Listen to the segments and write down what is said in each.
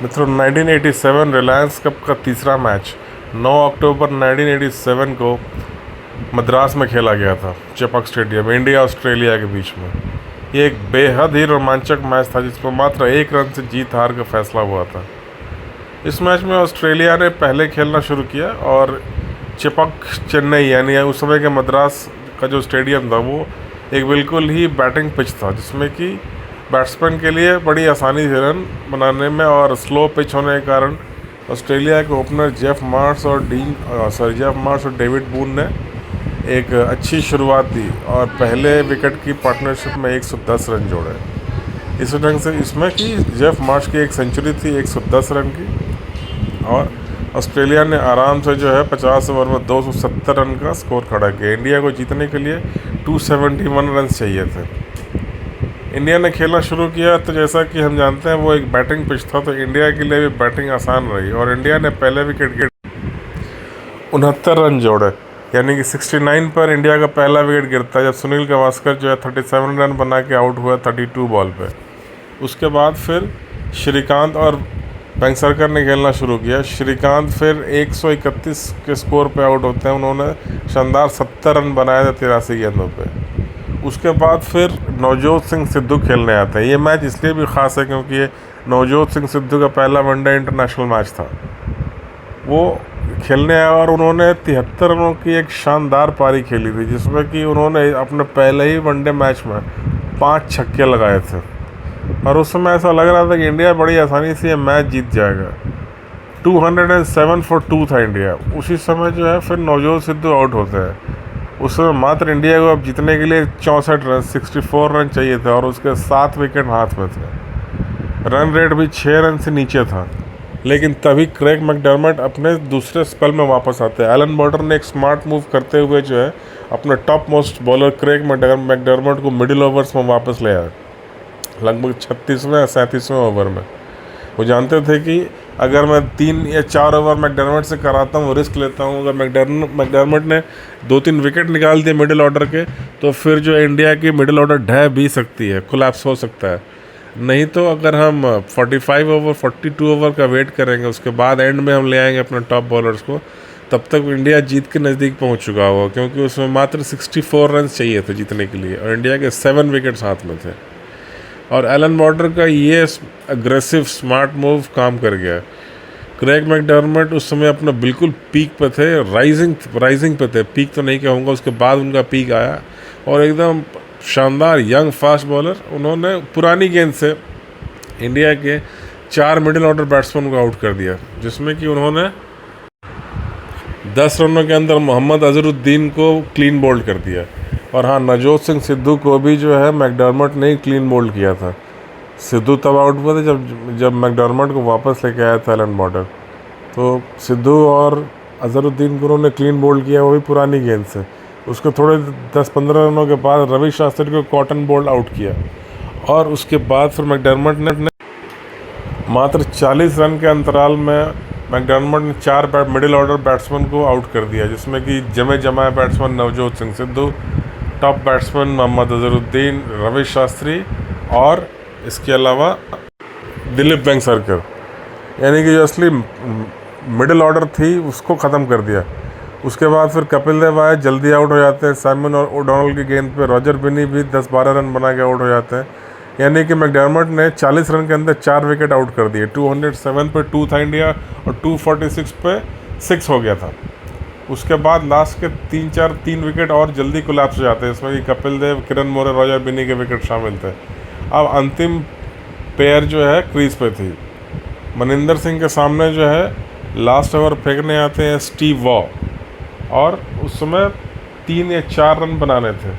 मित्रों 1987 रिलायंस कप का तीसरा मैच 9 अक्टूबर 1987 को मद्रास में खेला गया था, चेपॉक स्टेडियम, इंडिया ऑस्ट्रेलिया के बीच में। ये एक बेहद ही रोमांचक मैच था जिसमें मात्र 1 रन से जीत हार का फैसला हुआ था। इस मैच में ऑस्ट्रेलिया ने पहले खेलना शुरू किया और चेपॉक चेन्नई यानी उस समय के मद्रास का जो स्टेडियम था वो एक बिल्कुल ही बैटिंग पिच था, जिसमें कि बैट्समैन के लिए बड़ी आसानी से रन बनाने में, और स्लो पिच होने के कारण ऑस्ट्रेलिया के ओपनर जेफ मार्श और डेविड बून ने एक अच्छी शुरुआत दी और पहले विकेट की पार्टनरशिप में 110 रन जोड़े। इस ढंग से इसमें कि जेफ मार्श की एक सेंचुरी थी 110 रन की, और ऑस्ट्रेलिया ने आराम से जो है 50 ओवर में 270 रन का स्कोर खड़ा किया। इंडिया को जीतने के लिए 271 रन चाहिए थे। इंडिया ने खेलना शुरू किया तो जैसा कि हम जानते हैं वो एक बैटिंग पिच था, तो इंडिया के लिए भी बैटिंग आसान रही और इंडिया ने पहले विकेट के 69 रन जोड़े, यानी कि 69 पर इंडिया का पहला विकेट गिरता है जब सुनील गावस्कर जो है 37 रन बना के आउट हुआ 32 बॉल पे। उसके बाद फिर श्रीकांत और वेंगसरकर ने खेलना शुरू किया। श्रीकांत फिर 131 के स्कोर पे आउट होते हैं, उन्होंने शानदार 70 रन बनाए थे 83 गेंदों पे। उसके बाद फिर नवजोत सिंह सिद्धू खेलने आते हैं। ये मैच इसलिए भी ख़ास है क्योंकि ये नवजोत सिंह सिद्धू का पहला वनडे इंटरनेशनल मैच था। वो खेलने आया और उन्होंने 73 रनों की एक शानदार पारी खेली थी, जिसमें कि उन्होंने अपने पहले ही वनडे मैच में 5 छक्के लगाए थे और उस समय ऐसा लग रहा था कि इंडिया बड़ी आसानी से ये मैच जीत जाएगा। 207 for 2 था इंडिया। उसी समय जो है फिर नवजोत सिद्धू आउट होते हैं। उस समय मात्र इंडिया को अब जीतने के लिए 64 रन 64 रन चाहिए थे और उसके 7 विकेट हाथ में थे। रन रेट भी 6 रन से नीचे था, लेकिन तभी क्रेग मैकडर्मट अपने दूसरे स्पेल में वापस आते हैं। एलन बॉर्डर ने एक स्मार्ट मूव करते हुए जो है अपने top most bowler Craig McDermott को मिडिल ओवर्स में वापस ले आए, लगभग 36वें या 37वें ओवर में। वो जानते थे कि अगर मैं 3 या 4 ओवर मैकडर्मट से कराता हूँ, रिस्क लेता हूँ, अगर मैकडर्मट ने 2-3 विकेट निकाल दिए मिडिल ऑर्डर के, तो फिर जो इंडिया की मिडिल ऑर्डर ढह भी सकती है, कोलैप्स हो सकता है। नहीं तो अगर हम 45 ओवर 42 ओवर का वेट करेंगे, उसके बाद एंड में हम ले आएंगे अपने टॉप बॉलर्स को, तब तक इंडिया जीत के नज़दीक पहुँच चुका होगा, क्योंकि उसमें मात्र 64 रन चाहिए थे जीतने के लिए और इंडिया के 7 विकेट्स हाथ में थे। और एलन बॉर्डर का ये अग्रेसिव स्मार्ट मूव काम कर गया। क्रेग मैकडर्मट उस समय अपना बिल्कुल पीक पे थे, राइजिंग पे थे, पीक तो नहीं कहूँगा, उसके बाद उनका पीक आया और एकदम शानदार यंग फास्ट बॉलर। उन्होंने पुरानी गेंद से इंडिया के 4 मिडिल ऑर्डर बैट्समैन को आउट कर दिया, जिसमें कि उन्होंने 10 रनों के अंदर मोहम्मद अजहरुद्दीन को क्लीन बोल्ड कर दिया। और हाँ, नवजोत सिंह सिद्धू को भी जो है मैकडर्मट ने क्लीन बोल्ड किया था। सिद्धू तब आउट हुआ था जब मैकडर्मट को वापस लेके आया था एलन बॉर्डर। तो सिद्धू और अजहरुद्दीन को उन्होंने क्लीन बोल्ड किया, वो भी पुरानी गेंद से। उसको थोड़े 10-15 रनों के बाद रवि शास्त्री को कॉटन बोल्ड आउट किया और उसके बाद फिर मैकडर्मट ने मात्र 40 रन के अंतराल में मैकडर्मट ने 4 मिडिल ऑर्डर बैट्समैन को आउट कर दिया, जिसमें कि जमे जमाए batsman Navjot Singh Sidhu, top batsman Mohammad Azharuddin, Ravi Shastri और इसके अलावा दिलीप वेंगसरकर, यानी कि जो असली मिडिल ऑर्डर थी उसको ख़त्म कर दिया। उसके बाद फिर कपिल देव आए, जल्दी आउट हो जाते हैं। साइमन और ओडोनल की गेंद पे रॉजर बिनी भी 10-12 रन बना के आउट हो जाते हैं। यानी कि मैकडर्मट ने 40 रन के अंदर 4 विकेट आउट कर दिए। 207 पे 2 था इंडिया और 246 पे 6 हो गया था। उसके बाद लास्ट के 3 विकेट और जल्दी कोलैप्स हो जाते हैं, इसमें कि कपिल देव, किरण मोरे, रॉजर बिनी के विकेट शामिल थे। अब अंतिम पेयर जो है क्रीज पे थी। मनिंदर सिंह के सामने जो है लास्ट ओवर फेंकने आते हैं स्टीव वॉ, और उस समय 3 या 4 रन बनाने थे,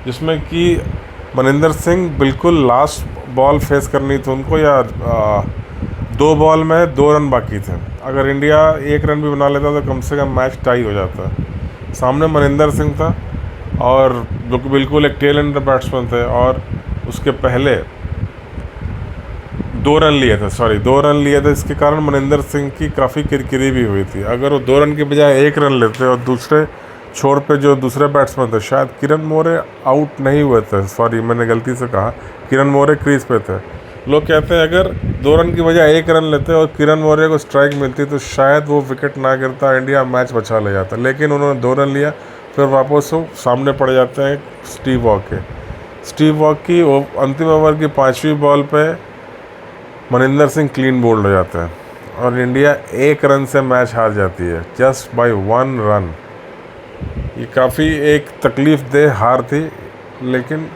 जिसमें कि मनिंदर सिंह बिल्कुल लास्ट बॉल फेस करनी थी उनको, या 2 बॉल में 2 रन बाकी थे। अगर इंडिया 1 रन भी बना लेता तो कम से कम मैच टाई हो जाता। सामने मनिंदर सिंह था और जो कि बिल्कुल एक टेल एंडर बैट्समैन थे, और उसके पहले 2 रन लिए थे। इसके कारण मनिंदर सिंह की काफ़ी किरकिरी भी हुई थी। अगर वो 2 रन के बजाय 1 रन लेते और दूसरे छोर पे जो दूसरे बैट्समैन थे, शायद किरण मोरे आउट नहीं हुए थे, मैंने गलती से कहा, किरण मोरे क्रीज पे थे, लोग कहते हैं अगर 2 रन की बजाय 1 रन लेते और किरण मौर्य को स्ट्राइक मिलती तो शायद वो विकेट ना गिरता, इंडिया मैच बचा ले जाता, लेकिन उन्होंने 2 रन लिया। फिर वापस वो सामने पड़ जाते हैं स्टीव वॉ के। स्टीव वॉ की अंतिम ओवर की 5वीं बॉल पे मनिंदर सिंह क्लीन बोल्ड हो जाता है और इंडिया 1 रन से मैच हार जाती है, जस्ट बाय 1 रन। ये काफ़ी एक तकलीफ देह हार थी, लेकिन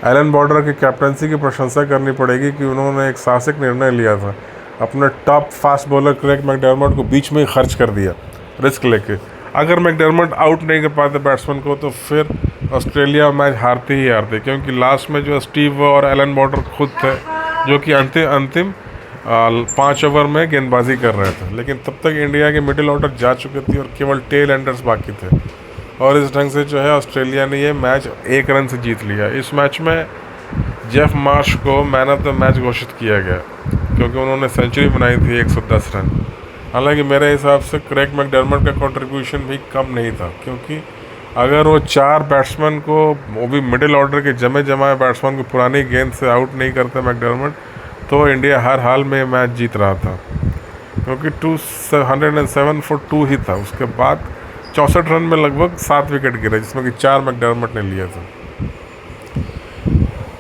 एलन बॉर्डर की कैप्टनसी की प्रशंसा करनी पड़ेगी कि उन्होंने एक साहसिक निर्णय लिया था। अपने top fast bowler Craig McDermott को बीच में ही खर्च कर दिया रिस्क लेके। अगर मैकडर्मट आउट नहीं कर पाते बैट्समैन को तो फिर ऑस्ट्रेलिया मैच हारती ही हारती, क्योंकि लास्ट में जो स्टीव और एलन बॉर्डर खुद थे जो कि अंतिम 5 ओवर में गेंदबाजी कर रहे थे, लेकिन तब तक इंडिया के मिडिल ऑर्डर जा चुके थे और केवल टेल एंडर्स बाकी थे। और इस ढंग से जो है ऑस्ट्रेलिया ने ये मैच 1 रन से जीत लिया। इस मैच में जेफ मार्श को मैन ऑफ द मैच घोषित किया गया क्योंकि उन्होंने सेंचुरी बनाई थी 110 रन। हालांकि मेरे हिसाब से क्रेग मैकडर्मट का कंट्रीब्यूशन भी कम नहीं था, क्योंकि अगर वो 4 बैट्समैन को, वो भी मिडिल ऑर्डर के जमे जमाए बैट्समैन को पुरानी गेंद से आउट नहीं करते मैकडर्मट, तो इंडिया हर हाल में मैच जीत रहा था, क्योंकि 207 for 2 ही था। उसके बाद 64 रन में लगभग 7 विकेट गिरे, जिसमें कि 4 मैकडर्मट ने लिए थे।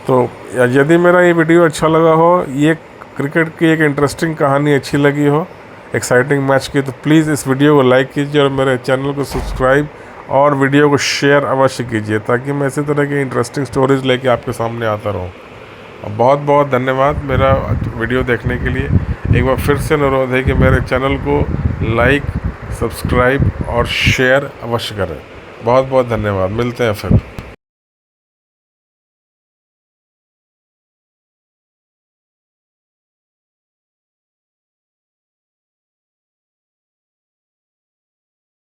तो यदि मेरा ये वीडियो अच्छा लगा हो, ये क्रिकेट की एक इंटरेस्टिंग कहानी अच्छी लगी हो, एक्साइटिंग मैच की, तो प्लीज़ इस वीडियो को लाइक कीजिए और मेरे चैनल को सब्सक्राइब और वीडियो को शेयर अवश्य कीजिए, ताकि मैं इसी तरह की इंटरेस्टिंग स्टोरीज लेके आपके सामने आता रहूँ। और बहुत बहुत धन्यवाद मेरा वीडियो देखने के लिए। एक बार फिर से अनुरोध है कि मेरे चैनल को लाइक, सब्सक्राइब और शेयर अवश्य करें। बहुत बहुत धन्यवाद, मिलते हैं फिर।